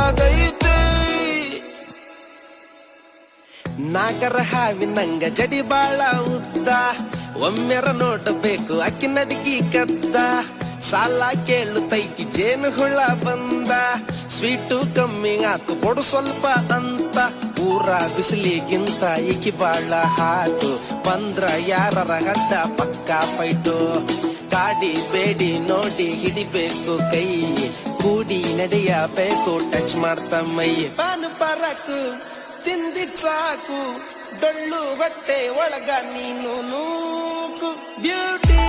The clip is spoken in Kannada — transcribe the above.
ಬೇಕಾಗೈತೆ. ನಾಗರ ಹಾವಿನಂಗ ಜಡಿ ಬಾಳ ಉದ್ದ, ಒಮ್ಮೆರ ನೋಡಬೇಕು ಅಕ್ಕಿ ನಡಗಿ ಕದ್ದ. ಸಾಲ ಕೇಳುತ್ತೈತಿ ಜೇನು ಹುಳ ಬಂದ, ಸ್ವೀಟು ಕಮ್ಮಿ ಆತು ಕೊಡು ಸ್ವಲ್ಪ ಅಂತ. ಊರ ಬಿಸಿಲಿಗಿಂತ ಈಕಿ ಬಾಳ ಹಾಟು, ಬಂದ್ರ ಯಾರರ ಗಡ್ಡ ಪಕ್ಕ ಫೈಟು. ಕಾಡಿ ಬೇಡಿ ನೋಡಿ ಹಿಡಿಬೇಕು ಕೈ, ಕೂಡಿ ನಡೆಯಬೇಕು ಟಚ್ ಮಾಡ್ತ ಮೈ. ಪಾನು ಪರಕು ತಿಂದಿದ್ ಸಾಕು, ಡೊಳ್ಳು ಹೊಟ್ಟೆ ಒಳಗ ನೀನು ನೂಕು. ಬ್ಯೂಟಿ